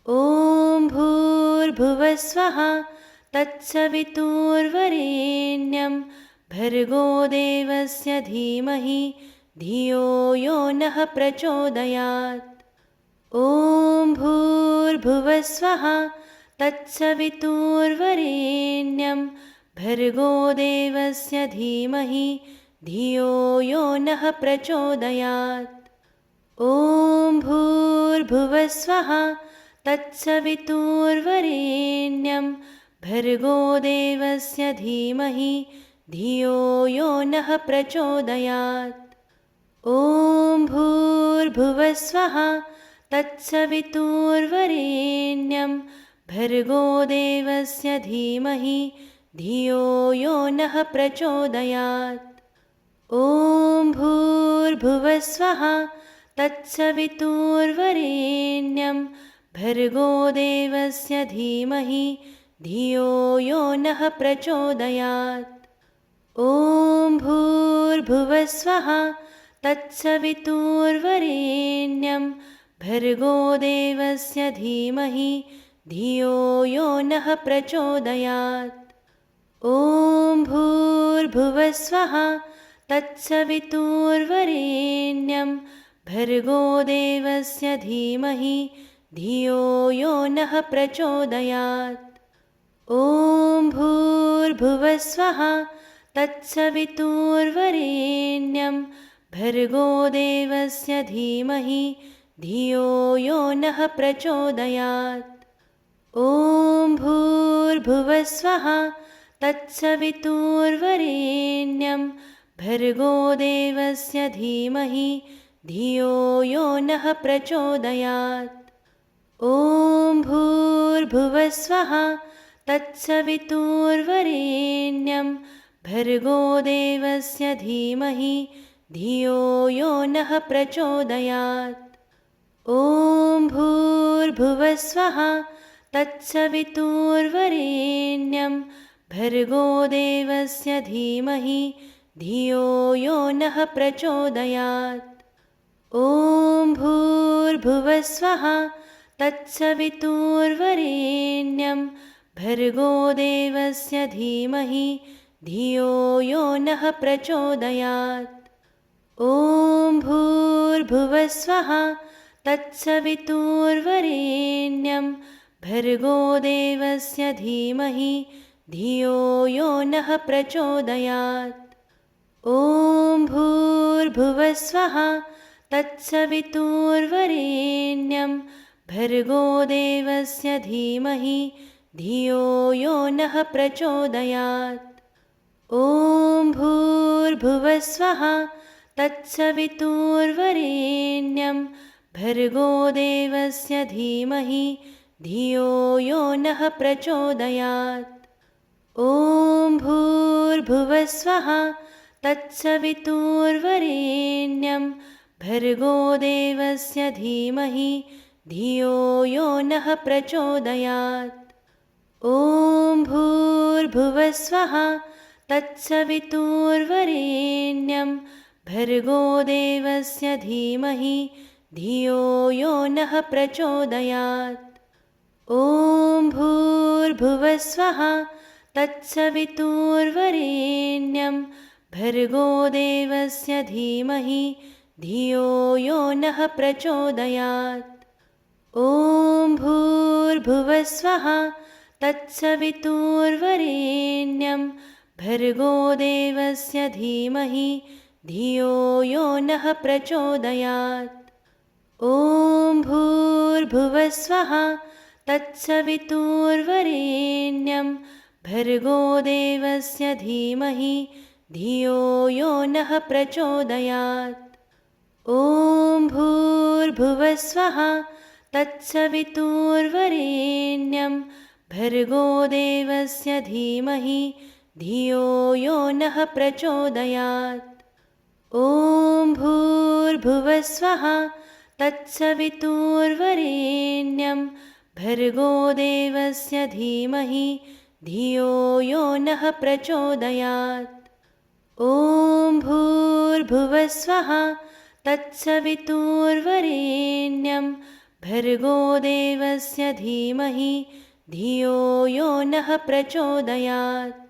ॐ भूर्भुवस्वः तत्सवितुर्वरेण्यं भर्गो देवस्य धीमहि धियो यो नः प्रचोदयात्। ॐ भूर्भुवस्वः तत्सवितुर्वरेण्यं भर्गो देवस्य धीमहि धियो यो नः प्रचोदयात्। ॐ भूर्भुवस्वः तत्सवितुर्वरेण्यं भर्गो देवस्य धीमहि धियो यो नः प्रचोदयात्। ॐ भूर्भुवस्वः तत्सवितुर्वरेण्यं भर्गो देवस्य धीमहि धियो यो नः प्रचोदयात्। ॐ भूर्भुवस्वः तत्सवितुर्वरेण्यं भर्गो देवस्य धीमहि धियो यो नः प्रचोदयात्। ॐ भूर्भुवस्वः तत्सवितुर्वरेण्यं भर्गो देवस्य धीमहि धियो यो नः प्रचोदयात्। ॐ भूर्भुवस्वः तत्सवितुर्वरेण्यं भर्गो देवस्य धीमहि धियो यो नः प्रचोदयात्। ॐ भूर्भुवस्वः तत्सवितुर्वरेण्यं भर्गो देवस्य धीमहि धियो यो नः प्रचोदयात्। ॐ भूर्भुवस्वः तत्सवितुर्वरेण्यं भर्गो देवस्य धीमहि धियो यो नः प्रचोदयात्। ॐ भूर्भुवस्वः तत्सवितुर्वरेण्यं भर्गो देवस्य धीमहि धियो यो नः प्रचोदयात्। ॐ भूर्भुवस्वः तत्सवितुर्वरेण्यं भर्गो देवस्य धीमहि धियो यो नः प्रचोदयात्। ॐ भूर्भुवस्वः तत्सवितुर्वरेण्यं भर्गो देवस्य धीमहि धियो यो नः प्रचोदयात्। ॐ भूर्भुवस्वः तत्सवितुर्वरेण्यं भर्गो देवस्य धीमहि धियो यो नः प्रचोदयात्। ॐ भूर्भुवस्वः तत्सवितुर्वरेण्यं भर्गो देवस्य धीमहि धियो यो नः प्रचोदयात्। ॐ भूर्भुवस्वः तत्सवितुर्वरेण्यं भर्गो देवस्य धीमहि धियो यो नः प्रचोदयात्। ॐ भूर्भुवस्वः तत्सवितुर्वरेण्यं भर्गो देवस्य धीमहि धियो यो नः प्रचोदयात्। ॐ भूर्भुवस्वः तत्सवितुर्वरेण्यं भर्गो देवस्य धीमहि धियो यो नः प्रचोदयात्। ॐ भूर्भुवस्वः तत्सवितुर्वरेण्यं भर्गो देवस्य धीमहि धियो यो नः प्रचोदयात्। ॐ भूर्भुवस्वः तत्सवितुर्वरेण्यं भर्गो देवस्य धीमहि धियो यो नः प्रचोदयात्। ॐ भूर्भुवस्वः तत्सवितुर्वरेण्यं भर्गो देवस्य धीमहि धियो यो नः प्रचोदयात्। ॐ भूर्भुवस्वः तत्सवितुर्वरेण्यं भर्गो देवस्य धीमहि धियो यो नः प्रचोदयात्। ॐ भूर्भुवस्वः तत्सवितुर्वरेण्यं भर्गो देवस्य धीमहि धियो यो नः प्रचोदयात्। ॐ भूर्भुवस्वः तत्सवितुर्वरेण्यं भर्गो देवस्य धीमहि धियो यो नः प्रचोदयात्।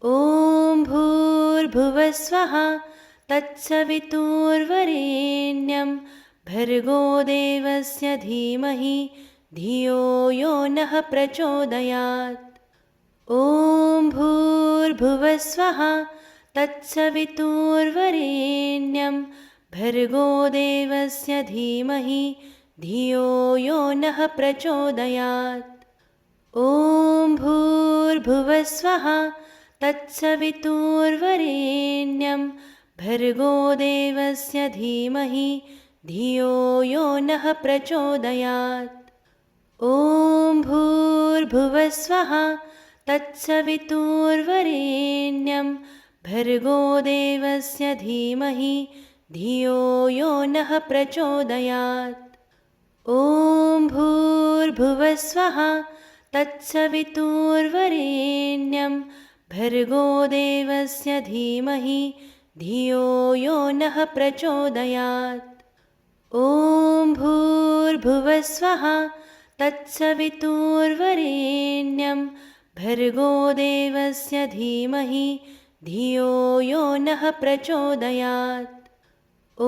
ॐ भूर्भुवस्वः तत्सवितुर्वरेण्यं भर्गो देवस्य धीमहि धियो यो नः प्रचोदयात्। ॐ भूर्भुवस्वः तत्सवितुर्वरेण्यं भर्गो देवस्य धीमहि धियो यो नः प्रचोदयात्। ॐ भूर्भुवस्वः तत्सवितुर्वरेण्यं भर्गो देवस्य धीमहि धियो यो नः प्रचोदयात्। ॐ भूर्भुवस्वः तत्सवितुर्वरेण्यं भर्गो देवस्य धीमहि धियो यो नः प्रचोदयात्। ॐ भूर्भुवस्वः तत्सवितुर्वरेण्यं भर्गो देवस्य धीमहि धियो यो नः प्रचोदयात्। ॐ भूर्भुवस्वः तत्सवितुर्वरेण्यं भर्गो देवस्य धीमहि धियो यो नः प्रचोदयात्। ॐ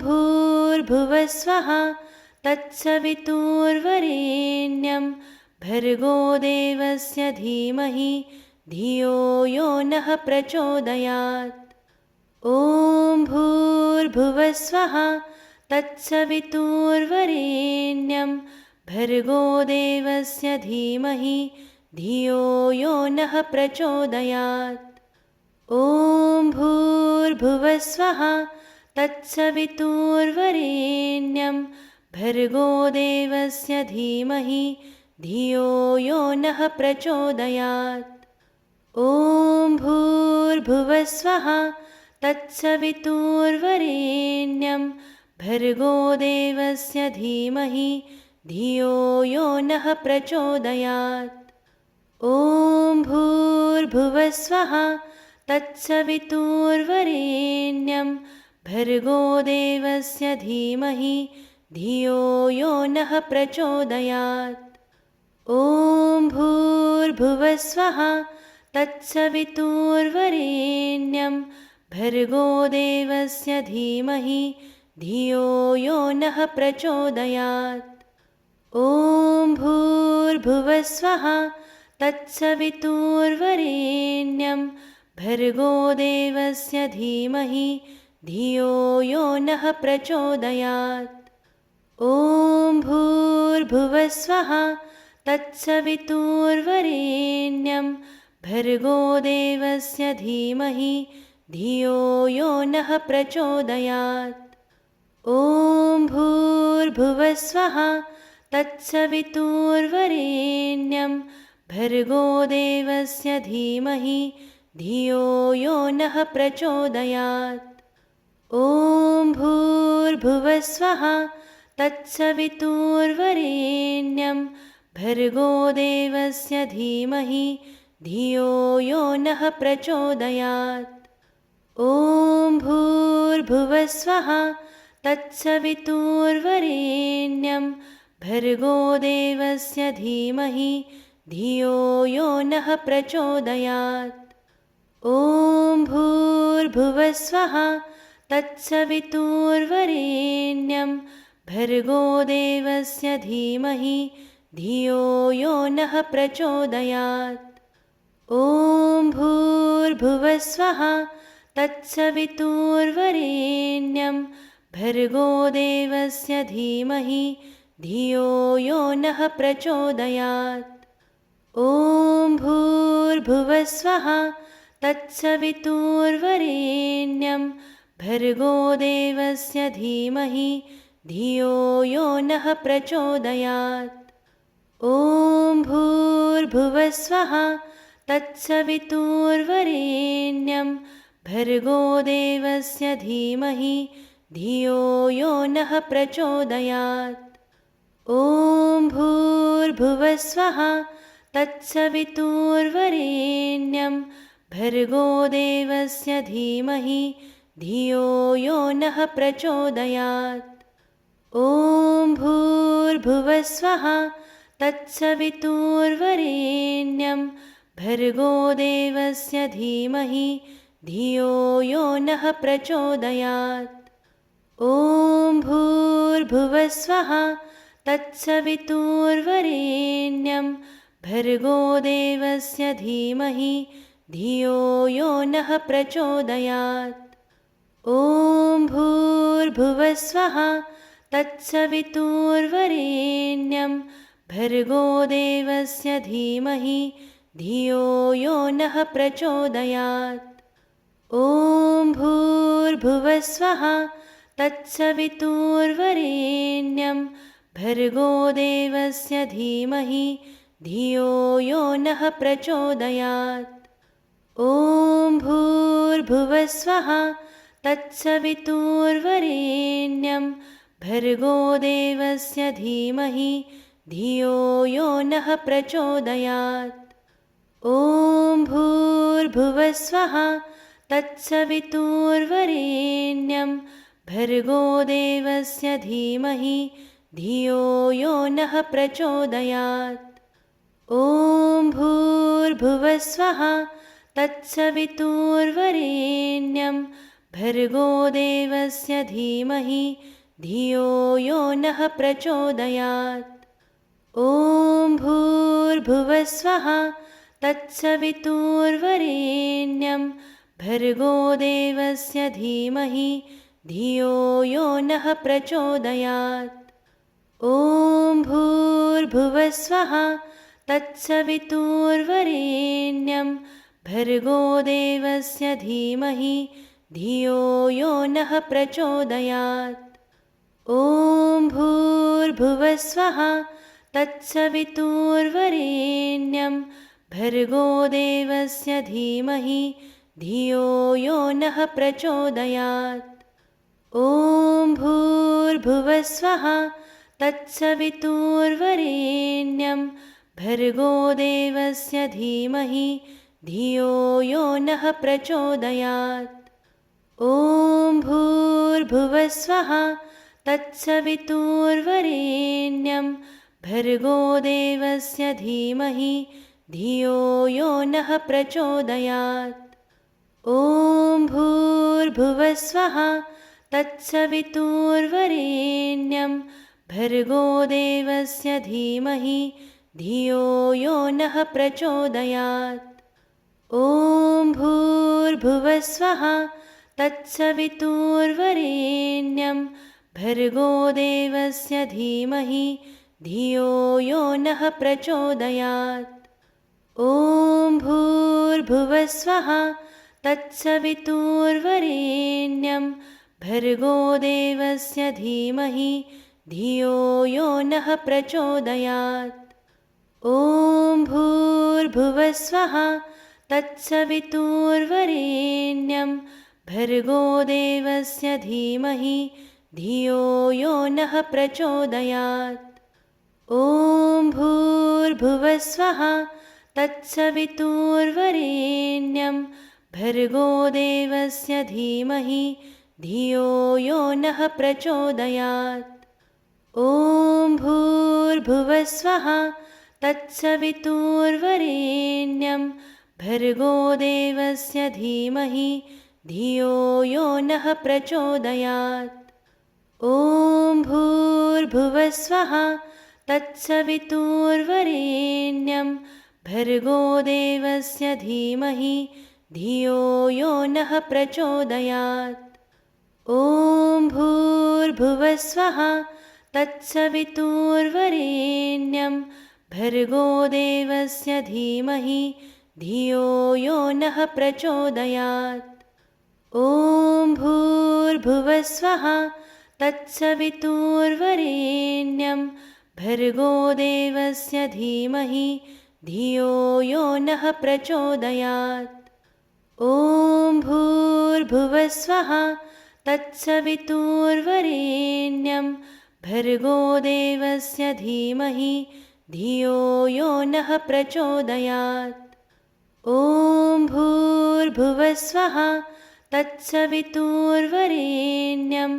भूर्भुवस्वः तत्सवितुर्वरेण्यं भर्गो देवस्य धीमहि धियो यो नः प्रचोदयात्। ॐ भूर्भुवस्वः तत्सवितुर्वरेण्यं भर्गो देवस्य धीमहि धियो यो नः प्रचोदयात्। ॐ भूर्भुवस्वः तत्सवितुर्वरेण्यं भर्गो देवस्य धीमहि धियो यो नः प्रचोदयात्। ॐ भूर्भुवस्वः तत्सवितुर्वरेण्यं भर्गो देवस्य धीमहि धियो यो नः प्रचोदयात्। ॐ भूर्भुवस्वः तत्सवितुर्वरेण्यं भर्गो देवस्य धीमहि धियो यो नः प्रचोदयात्। ॐ भूर्भुवस्वः तत्सवितुर्वरेण्यं भर्गो देवस्य धीमहि धियो यो नः प्रचोदयात्। ॐ भूर्भुवस्वः तत्सवितुर्वरेण्यं भर्गो देवस्य धीमहि धियो यो नः प्रचोदयात्। ॐ भूर्भुवस्वः तत्सवितुर्वरेण्यं भर्गो देवस्य धीमहि धियो यो नः प्रचोदयात्। ॐ भूर्भुवस्वः तत्सवितुर्वरेण्यं भर्गो देवस्य धीमहि धियो यो नः प्रचोदयात्। ॐ भूर्भुवस्वः तत्सवितुर्वरेण्यं भर्गो देवस्य धीमहि धियो यो नः प्रचोदयात्। ॐ भूर्भुवस्वः तत्सवितुर्वरेण्यं भर्गो देवस्य धीमहि धियो यो नः प्रचोदयात्। ॐ भूर्भुवस्वः तत्सवितुर्वरेण्यं भर्गो देवस्य धीमहि धियो यो नः प्रचोदयात्। ॐ भूर्भुवस्वः तत्सवितुर्वरेण्यं भर्गो देवस्य धीमहि धियो यो नः प्रचोदयात्। ॐ भूर्भुवस्वः तत्सवितुर्वरेण्यं भर्गो देवस्य धीमहि धियो यो नः प्रचोदयात्। ॐ भूर्भुवस्वः तत्सवितुर्वरेण्यं भर्गो देवस्य धीमहि धियो यो नः प्रचोदयात्। ॐ भूर्भुवस्वः तत्सवितुर्वरेण्यं भर्गो देवस्य धीमहि धियो यो नः प्रचोदयात्। ॐ भूर्भुवस्वः तत्सवितुर्वरेण्यं भर्गो देवस्य धीमहि धियो यो नः प्रचोदयात्। ॐ भूर्भुवस्वः तत्सवितुर्वरेण्यं भर्गो देवस्य धीमहि धियो यो नः प्रचोदयात्। ॐ भूर्भुवस्वः तत्सवितुर्वरेण्यं भर्गो देवस्य धीमहि धियो यो नः प्रचोदयात्। ॐ भूर्भुवस्वः तत्सवितुर्वरेण्यं भर्गो देवस्य धीमहि धियो यो नः प्रचोदयात्। ॐ भूर्भुवस्वः तत्सवितुर्वरेण्यं भर्गो देवस्य धीमहि धियो यो नः प्रचोदयात्। ॐ भूर्भुवस्वः तत्सवितुर्वरेण्यं भर्गो देवस्य धीमहि धियो यो नः प्रचोदयात्। ॐ भूर्भुवस्वः तत्सवितुर्वरेण्यं भर्गो देवस्य धीमहि धियो यो नः प्रचोदयात्। ॐ भूर्भुवस्वः तत्सवितुर्वरेण्यं भर्गो देवस्य धीमहि धियो यो नः प्रचोदयात्। ॐ भूर्भुवस्वः तत्सवितुर्वरेण्यं भर्गो देवस्य धीमहि धियो यो नः प्रचोदयात्। ॐ भूर्भुवस्वः तत्सवितुर्वरेण्यं भर्गो देवस्य धीमहि धियो यो नः प्रचोदयात्। ॐ भूर्भुवस्वः तत्सवितुर्वरेण्यं भर्गो देवस्य धीमहि धियो यो नः प्रचोदयात्। ॐ भूर्भुवस्वः तत्सवितुर्वरेण्यं भर्गो देवस्य धीमहि धियो यो नः प्रचोदयात्। ॐ भूर्भुवस्वः तत्सवितुर्वरेण्यं भर्गो देवस्य धीमहि धियो यो नः प्रचोदयात्। ॐ भूर्भुवस्वः तत्सवितुर्वरेण्यं भर्गो देवस्य धीमहि धियो यो नः प्रचोदयात्। ॐ भूर्भुवस्वः तत्सवितुर्वरेण्यं भर्गो देवस्य धीमहि धियो यो नः प्रचोदयात्। ॐ भूर्भुवस्वः तत्सवितुर्वरेण्यं भर्गो देवस्य धीमहि धियो यो नः प्रचोदयात्। ॐ भूर्भुवस्वः तत्सवितुर्वरेण्यं भर्गो देवस्य धीमहि धियो यो नः प्रचोदयात्। ॐ भूर्भुवस्वः तत्सवितुर्वरेण्यं भर्गो देवस्य धीमहि धियो यो नः प्रचोदयात्। ॐ भूर्भुवस्वः तत्सवितुर्वरेण्यं भर्गो देवस्य धीमहि धियो यो नः प्रचोदयात्। ॐ भूर्भुवस्वः तत्सवितुर्वरेण्यं भर्गो देवस्य धीमहि धियो यो नः प्रचोदयात्। ॐ भूर्भुवस्वः तत्सवितुर्वरेण्यं भर्गो देवस्य धीमहि धियो यो नः प्रचोदयात्। ॐ भूर्भुवस्वः तत्सवितुर्वरेण्यं भर्गो देवस्य धीमहि धियो यो नः प्रचोदयात्। ॐ भूर्भुवस्वः तत्सवितुर्वरेण्यं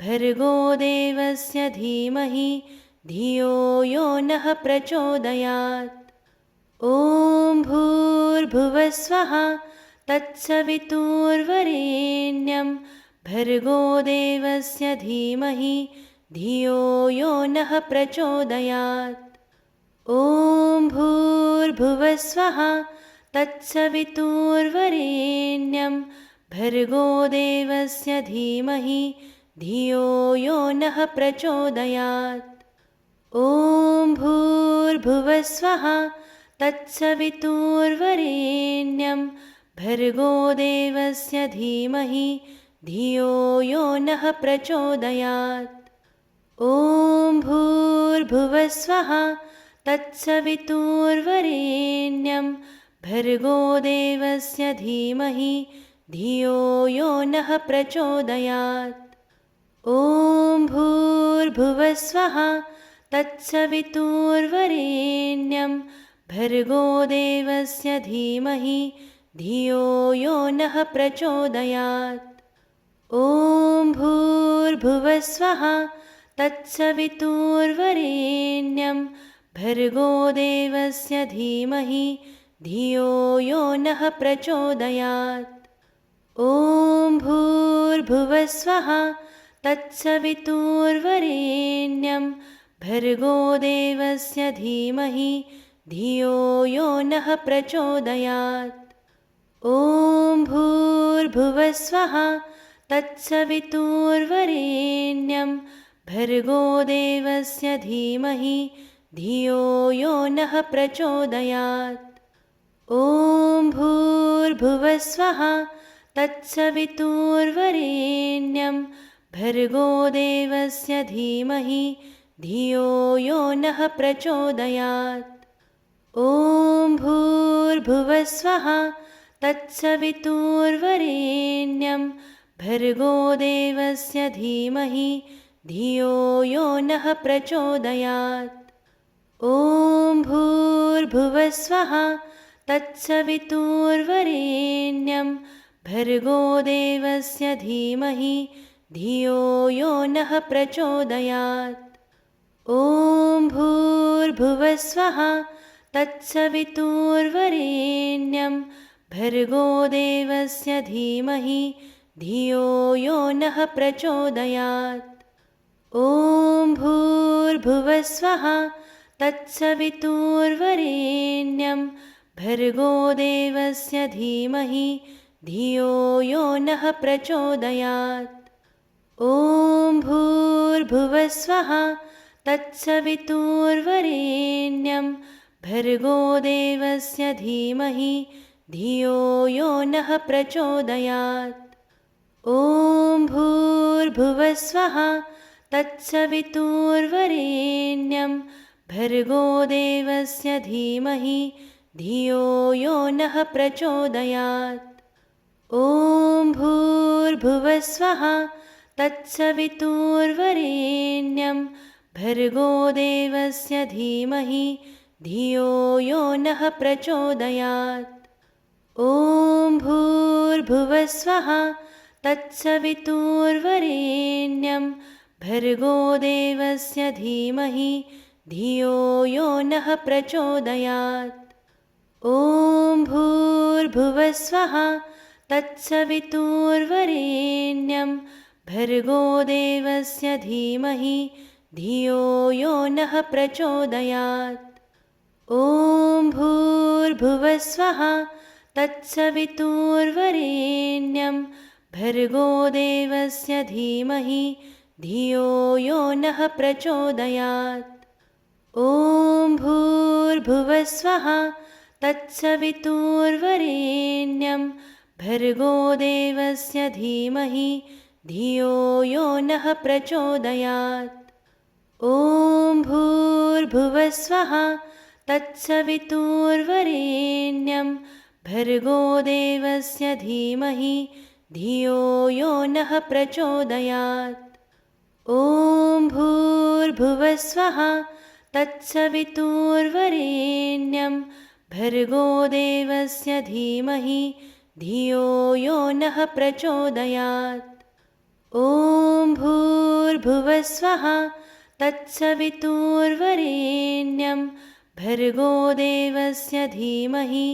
भर्गो देवस्य धीमहि धियो यो नः प्रचोदयात्। ॐ भूर्भुवस्वः तत्सवितुर्वरेण्यं भर्गो देवस्य धीमहि धियो यो नः प्रचोदयात्। ॐ भूर्भुवस्वः तत्सवितुर्वरेण्यं भर्गो देवस्य धीमहि धियो यो नः प्रचोदयात्। ॐ भूर्भुवस्वः तत्सवितुर्वरेण्यं भर्गो देवस्य धीमहि धियो यो नः प्रचोदयात्। ॐ भूर्भुवस्वः तत्सवितुर्वरेण्यं भर्गो देवस्य धीमहि धियो यो नः प्रचोदयात्। ॐ भूर्भुवस्वः तत्सवितुर्वरेण्यं भर्गो देवस्य धीमहि धियो यो नः प्रचोदयात्। ॐ भूर्भुवस्वः तत्सवितुर्वरेण्यं भर्गो देवस्य धीमहि धियो यो नः प्रचोदयात्। ॐ भूर्भुवस्वः तत्सवितुर्वरेण्यं भर्गो देवस्य धीमहि धियो यो नः प्रचोदयात्। ॐ भूर्भुवस्वः तत्सवितुर्वरेण्यं भर्गो देवस्य धीमहि धियो यो नः प्रचोदयात्। ॐ भूर्भुवस्वः तत्सवितुर्वरेण्यं भर्गो देवस्य धीमहि धियो यो नः प्रचोदयात्। ॐ भूर्भुवस्वः तत्सवितुर्वरेण्यं भर्गो देवस्य धीमहि धियो यो नः प्रचोदयात्। ॐ भूर्भुवस्वः तत्सवितुर्वरेण्यं भर्गो देवस्य धीमहि धियो यो नः प्रचोदयात्। ॐ भूर्भुवस्वः तत्सवितुर्वरेण्यं भर्गो देवस्य धीमहि धियो यो नः प्रचोदयात्। ॐ भूर्भुवस्वः तत्सवितुर्वरेण्यं भर्गो देवस्य धीमहि धियो यो नः प्रचोदयात्। ॐ भूर्भुवस्वः तत्सवितुर्वरेण्यं भर्गो देवस्य धीमहि धियो यो नः प्रचोदयात्। ॐ भूर्भुवस्वः तत्सवितुर्वरेण्यं भर्गो देवस्य धीमहि धियो यो नः प्रचोदयात्। ॐ भूर्भुवस्वः तत्सवितुर्वरेण्यं भर्गो देवस्य धीमहि धियो यो नः प्रचोदयात्। ॐ भूर्भुवस्वः तत्सवितुर्वरेण्यं भर्गो देवस्य धीमहि धियो यो नः प्रचोदयात्। ॐ भूर्भुवस्वः तत्सवितुर्वरेण्यं भर्गो देवस्य धीमहि धियो यो नः प्रचोदयात्। ॐ भूर्भुवस्वः तत्सवितुर्वरेण्यं भर्गो देवस्य धीमहि धियो यो नः प्रचोदयात्। ॐ भूर्भुवस्वः तत्सवितुर्वरेण्यं भर्गो देवस्य धीमहि धियो यो नः प्रचोदयात्। ॐ भूर्भुवस्वः तत्सवितुर्वरेण्यं भर्गो देवस्य धीमहि धियो यो नः प्रचोदयात्। ॐ भूर्भुवस्वः तत्सवितुर्वरेण्यं भर्गो देवस्य धीमहि धियो यो नः प्रचोदयात्। ॐ भूर्भुवस्वः तत्सवितुर्वरेण्यं भर्गो देवस्य धीमहि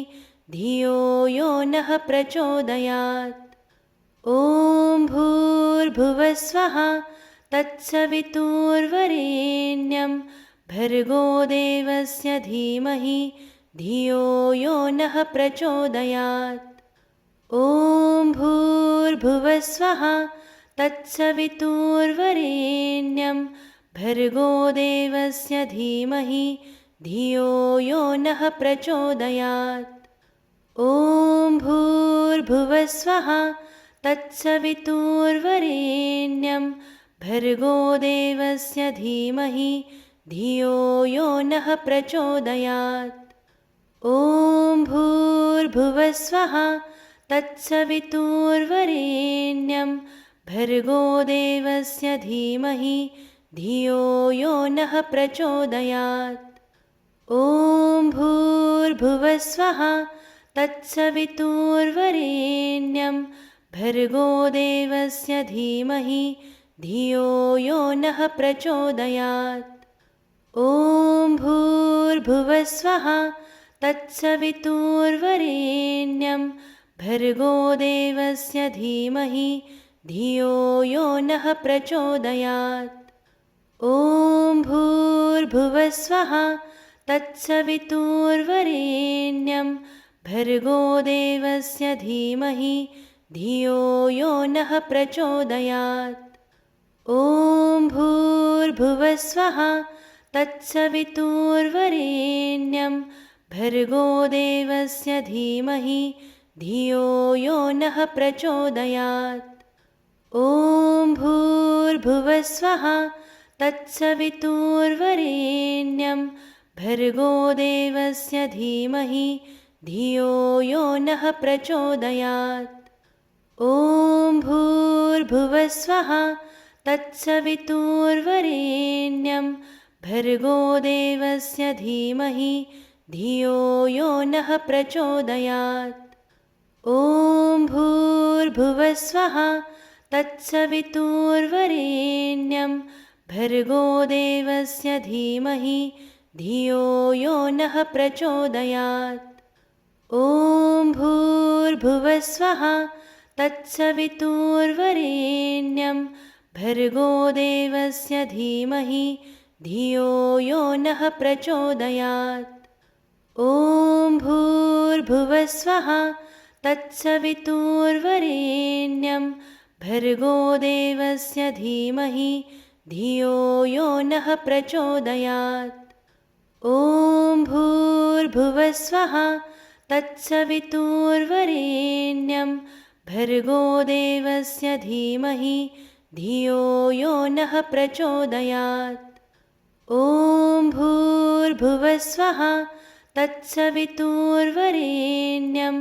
धियो यो नः प्रचोदयात्। ॐ भूर्भुवस्वः तत्सवितुर्वरेण्यं भर्गो देवस्य धीमहि धियो यो नः प्रचोदयात्। ॐ भूर्भुवस्वः तत्सवितुर्वरेण्यं भर्गो देवस्य धीमहि धियो यो नः प्रचोदयात्। ॐ भूर्भुवस्वः तत्सवितुर्वरेण्यं भर्गो देवस्य धीमहि धियो यो नः प्रचोदयात्। ॐ भूर्भुवस्वः तत्सवितुर्वरेण्यं भर्गो देवस्य धीमहि धियो यो नः प्रचोदयात्। ॐ भूर्भुवस्वः तत्सवितुर्वरेण्यं भर्गो देवस्य धीमहि धियो यो नः प्रचोदयात्। ॐ भूर्भुवस्वः तत्सवितुर्वरेण्यं भर्गो देवस्य धीमहि धियो यो नः प्रचोदयात्। ॐ भूर्भुवस्वः तत्सवितुर्वरेण्यं भर्गो देवस्य धीमहि धियो यो नः प्रचोदयात्। ॐ भूर्भुवस्वः तत्सवितुर्वरेण्यं भर्गो देवस्य धीमहि धियो यो नः प्रचोदयात्। ॐ भूर्भुवस्वः तत्सवितुर्वरेण्यं भर्गो देवस्य धीमहि धियो यो नः प्रचोदयात्। ॐ भूर्भुवस्वः तत्सवितुर्वरेण्यं भर्गो देवस्य धीमहि धियो यो नः प्रचोदयात्। ॐ भूर्भुवस्वः तत्सवितुर्वरेण्यं भर्गो देवस्य धीमहि धियो यो नः प्रचोदयात्। ॐ भूर्भुवस्वः तत्सवितुर्वरेण्यं भर्गो देवस्य धीमहि धियो यो नः प्रचोदयात्। ॐ भूर्भुवस्वः तत्सवितुर्वरेण्यं भर्गो देवस्य धीमहि धियो यो नः प्रचोदयात्। ॐ भूर्भुवस्वः तत्सवितुर्वरेण्यं भर्गो देवस्य धीमहि धियो यो नः प्रचोदयात्। ॐ भूर्भुवस्वः तत्सवितुर्वरेण्यं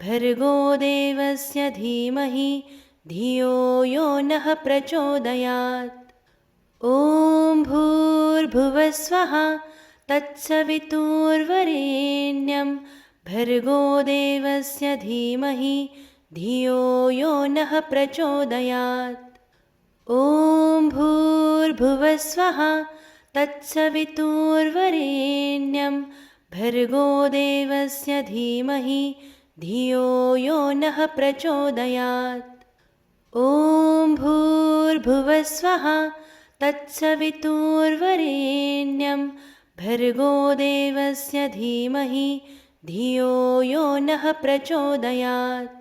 भर्गो देवस्य धीमहि धियो यो नः प्रचोदयात्। ॐ भूर्भुवस्वः तत्सवितुर्वरेण्यं भर्गो देवस्य धीमहि धियो यो नः प्रचोदयात्। ॐ भूर्भुवस्वः तत्सवितुर्वरेण्यं भर्गो देवस्य धीमहि धियो यो नः प्रचोदयात्। ॐ भूर्भुवस्वः तत्सवितुर्वरेण्यं भर्गो देवस्य धीमहि धियो यो नः प्रचोदयात्।